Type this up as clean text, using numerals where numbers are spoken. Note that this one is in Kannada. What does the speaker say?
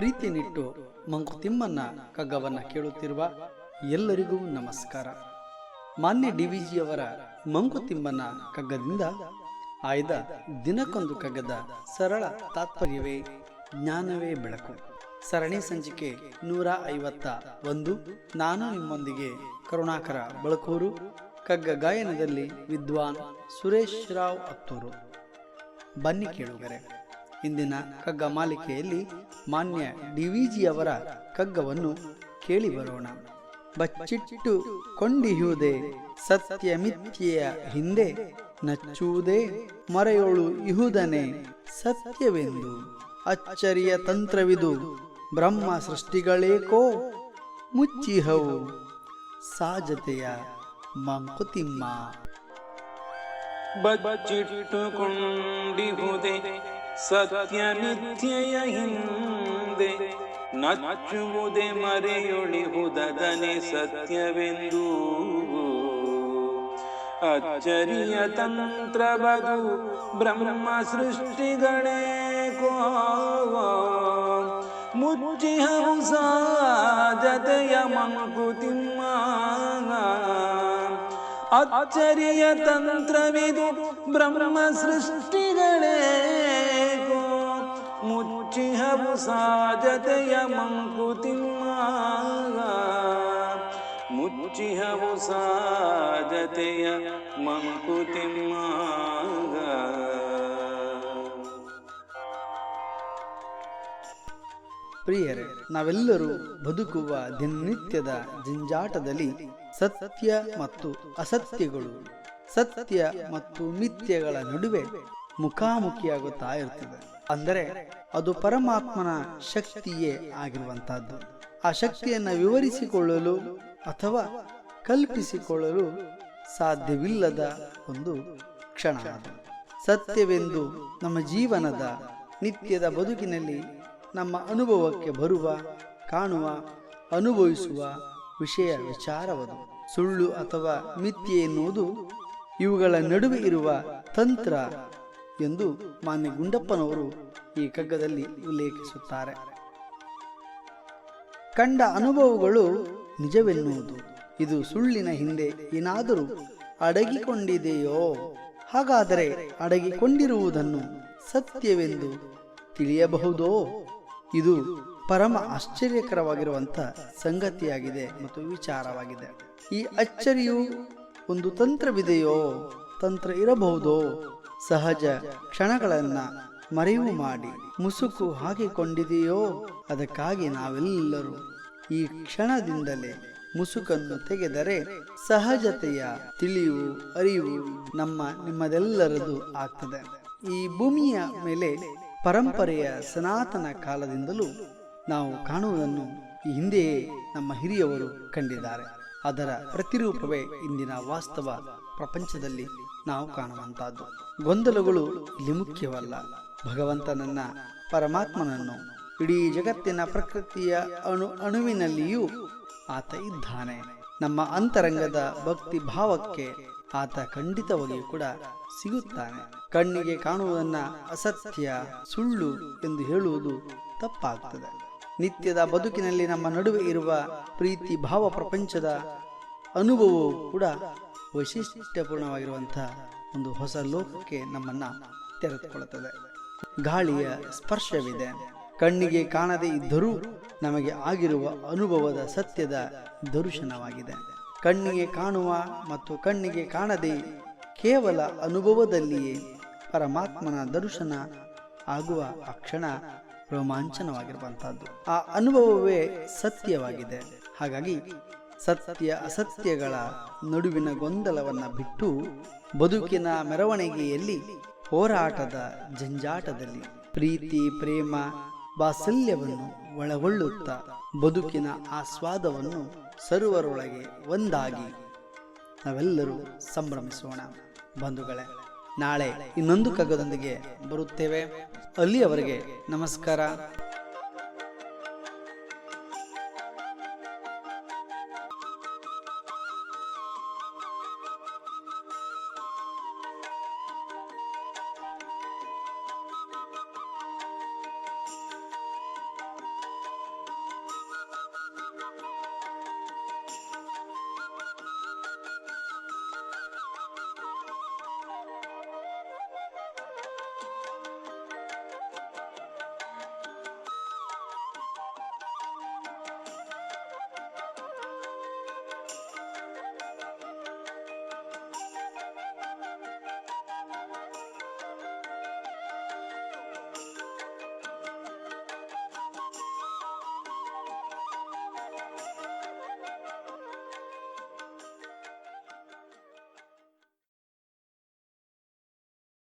ಪ್ರೀತಿ ನಿಟ್ಟು ಮಂಕುತಿಮ್ಮನ ಕಗ್ಗವನ್ನ ಕೇಳುತ್ತಿರುವ ಎಲ್ಲರಿಗೂ ನಮಸ್ಕಾರ. ಮಾನ್ಯ ಡಿವಿಜಿಯವರ ಮಂಕುತಿಮ್ಮನ ಕಗ್ಗದಿಂದ ಆಯ್ದ ದಿನಕ್ಕೊಂದು ಕಗ್ಗದ ಸರಳ ತಾತ್ಪರ್ಯವೇ ಜ್ಞಾನವೇ ಬೆಳಕು. ಸರಣಿ ಸಂಚಿಕೆ 151. ನಾನು ನಿಮ್ಮೊಂದಿಗೆ ಕರುಣಾಕರ ಬಳಕೂರು. ಕಗ್ಗ ಗಾಯನದಲ್ಲಿ ವಿದ್ವಾನ್ ಸುರೇಶ್ ರಾವ್ ಅತ್ತೂರು. ಬನ್ನಿ ಕೇಳುಗರೆ, ಇಂದಿನ ಕಗ್ಗ ಮಾಲಿಕೆಯಲ್ಲಿ ಮಾನ್ಯ ಡಿವಿಜಿಯವರ ಕಗ್ಗವನ್ನು ಕೇಳಿ ಬರೋಣ. ಬಚ್ಚಿಟ್ಟು ಕೊಂಡಿಹುದೇ ಸತ್ಯ ಮಿಥ್ಯೆಯ ಹಿಂದೆ, ನಚ್ಚುವುದೇ ಮರೆಯೋಳು ಇಹುದನೆ ಸತ್ಯವೆಂದು. ಅಚ್ಚರಿಯ ತಂತ್ರವಿದು ಬ್ರಹ್ಮ ಸೃಷ್ಟಿಗಳೇಕೋ, ಮುಚ್ಚಿಹವು ಸಾಜತೆಯ ಮಂಕುತಿಮ್ಮ. ಬಚ್ಚಿಟ್ಟುಕೊಂಡಿಹುದೇ ಸತ್ಯ ಮಿಥ್ಯೆಯ ಹಿಂದೆ, ನಚ್ಚುವುದೇ ಮರೆಯೊಳಿಹುದನೆ ಸತ್ಯವೆಂದು. ಅಚ್ಚರಿಯ ತಂತ್ರವದು ಬ್ರಹ್ಮ ಸೃಷ್ಟಿಗಳೇಕೋ, ಮುಚ್ಚಿಹವು ಸಾಜತೆಯ ಮಂಕುತಿಮ್ಮ. ಅಚ್ಚರಿಯ ತಂತ್ರವಿದು ಬ್ರಹ್ಮ ಸೃಷ್ಟಿಗಳೇಕೋ, ಮುಚ್ಚಿಹವು ಸಾಜತೆಯ ಮಂಕುತಿಮ್ಮ. ಮುಚ್ಚಿಹವು ಸಾಜತೆಯ ಮಂಕುತಿಮ್ಮ. ಪ್ರಿಯರೇ, ನಾವೆಲ್ಲರೂ ಬದುಕುವ ದಿನನಿತ್ಯದ ಜಂಜಾಟದಲ್ಲಿ ಸತ್ಯ ಮತ್ತು ಅಸತ್ಯಗಳು, ಸತ್ಯ ಮತ್ತು ಮಿಥ್ಯಗಳ ನಡುವೆ ಮುಖಾಮುಖಿಯಾಗುತ್ತಾ ಇರ್ತದೆ. ಅಂದರೆ ಅದು ಪರಮಾತ್ಮನ ಶಕ್ತಿಯೇ ಆಗಿರುವಂತಹದ್ದು. ಆ ಶಕ್ತಿಯನ್ನು ವಿವರಿಸಿಕೊಳ್ಳಲು ಅಥವಾ ಕಲ್ಪಿಸಿಕೊಳ್ಳಲು ಸಾಧ್ಯವಿಲ್ಲದ ಒಂದು ಕ್ಷಣ ಅದು. ಸತ್ಯವೆಂದು ನಮ್ಮ ಜೀವನದ ನಿತ್ಯದ ಬದುಕಿನಲ್ಲಿ ನಮ್ಮ ಅನುಭವಕ್ಕೆ ಬರುವ, ಕಾಣುವ, ಅನುಭವಿಸುವ ವಿಚಾರವದು. ಸುಳ್ಳು ಅಥವಾ ಮಿಥ್ಯೆ ಎನ್ನುವುದು ಇವುಗಳ ನಡುವೆ ಇರುವ ತಂತ್ರ ಎಂದು ಮಾನ್ಯ ಗುಂಡಪ್ಪನವರು ಈ ಕಗ್ಗದಲ್ಲಿ ಉಲ್ಲೇಖಿಸುತ್ತಾರೆ. ಕಂಡ ಅನುಭವಗಳು ನಿಜವೆನ್ನುವುದು, ಇದು ಸುಳ್ಳಿನ ಹಿಂದೆ ಏನಾದರೂ ಅಡಗಿಕೊಂಡಿದೆಯೋ? ಹಾಗಾದರೆ ಅಡಗಿಕೊಂಡಿರುವುದನ್ನು ಸತ್ಯವೆಂದು ತಿಳಿಯಬಹುದೋ? ಇದು ಪರಮ ಆಶ್ಚರ್ಯಕರವಾಗಿರುವಂಥ ಸಂಗತಿಯಾಗಿದೆ ಮತ್ತು ವಿಚಾರವಾಗಿದೆ. ಈ ಅಚ್ಚರಿಯು ಒಂದು ತಂತ್ರವಿದೆಯೋ, ತಂತ್ರ ಇರಬಹುದೋ? ಸಹಜ ಕ್ಷಣಗಳನ್ನು ಮರೆವು ಮಾಡಿ ಮುಸುಕು ಹಾಕಿಕೊಂಡಿದೆಯೋ? ಅದಕ್ಕಾಗಿ ನಾವೆಲ್ಲರೂ ಈ ಕ್ಷಣದಿಂದಲೇ ಮುಸುಕನ್ನು ತೆಗೆದರೆ ಸಹಜತೆಯ ತಿಳಿವು, ಅರಿವು ನಿಮ್ಮದೆಲ್ಲರದು ಆಗ್ತದೆ. ಈ ಭೂಮಿಯ ಮೇಲೆ ಪರಂಪರೆಯ ಸನಾತನ ಕಾಲದಿಂದಲೂ ನಾವು ಕಾಣುವುದನ್ನು ಈ ಹಿಂದೆಯೇ ನಮ್ಮ ಹಿರಿಯವರು ಕಂಡಿದ್ದಾರೆ. ಅದರ ಪ್ರತಿರೂಪವೇ ಇಂದಿನ ವಾಸ್ತವ ಪ್ರಪಂಚದಲ್ಲಿ ನಾವು ಕಾಣುವಂತಹದ್ದು. ಗೊಂದಲಗಳು ಇಲ್ಲಿ ಮುಖ್ಯವಲ್ಲ. ಭಗವಂತನನ್ನ, ಪರಮಾತ್ಮನನ್ನು, ಇಡೀ ಜಗತ್ತಿನ ಪ್ರಕೃತಿಯ ಅಣುವಿನಲ್ಲಿಯೂ ಆತ ಇದ್ದಾನೆ. ನಮ್ಮ ಅಂತರಂಗದ ಭಕ್ತಿ ಭಾವಕ್ಕೆ ಆತ ಖಂಡಿತವಾಗಿಯೂ ಕೂಡ ಸಿಗುತ್ತಾನೆ. ಕಣ್ಣಿಗೆ ಕಾಣುವುದನ್ನ ಅಸತ್ಯ, ಸುಳ್ಳು ಎಂದು ಹೇಳುವುದು ತಪ್ಪಾಗ್ತದೆ. ನಿತ್ಯದ ಬದುಕಿನಲ್ಲಿ ನಮ್ಮ ನಡುವೆ ಇರುವ ಪ್ರೀತಿ ಭಾವ ಪ್ರಪಂಚದ ಅನುಭವವು ಕೂಡ ವೈಶಿಷ್ಟ್ಯಪೂರ್ಣವಾಗಿರುವಂತಹ ಒಂದು ಹೊಸ ಲೋಕಕ್ಕೆ ನಮ್ಮನ್ನ ತೆರೆದುಕೊಳ್ಳುತ್ತದೆ. ಗಾಳಿಯ ಸ್ಪರ್ಶವಿದೆ. ಕಣ್ಣಿಗೆ ಕಾಣದೇ ಇದ್ದರೂ ನಮಗೆ ಆಗಿರುವ ಅನುಭವದ ಸತ್ಯದ ದರ್ಶನವಾಗಿದೆ. ಕಣ್ಣಿಗೆ ಕಾಣುವ ಮತ್ತು ಕಣ್ಣಿಗೆ ಕಾಣದೆ ಕೇವಲ ಅನುಭವದಲ್ಲಿಯೇ ಪರಮಾತ್ಮನ ದರ್ಶನ ಆಗುವ ಆ ಕ್ಷಣ ರೋಮಾಂಚನವಾಗಿರುವಂತಹದ್ದು. ಆ ಅನುಭವವೇ ಸತ್ಯವಾಗಿದೆ. ಹಾಗಾಗಿ ಸತ್ಯ ಅಸತ್ಯಗಳ ನಡುವಿನ ಗೊಂದಲವನ್ನ ಬಿಟ್ಟು ಬದುಕಿನ ಮೆರವಣಿಗೆಯಲ್ಲಿ, ಹೋರಾಟದ ಜಂಜಾಟದಲ್ಲಿ ಪ್ರೀತಿ, ಪ್ರೇಮ, ವಾತ್ಸಲ್ಯವನ್ನು ಒಳಗೊಳ್ಳುತ್ತಾ ಬದುಕಿನ ಆಸ್ವಾದವನ್ನು ಸರ್ವರೊಳಗೆ ಒಂದಾಗಿ ನಾವೆಲ್ಲರೂ ಸಂಭ್ರಮಿಸೋಣ. ಬಂಧುಗಳೇ, ನಾಳೆ ಇನ್ನೊಂದು ಕಗ್ಗದೊಂದಿಗೆ ಬರುತ್ತೇವೆ. ಅಲ್ಲಿಯವರೆಗೆ ನಮಸ್ಕಾರ.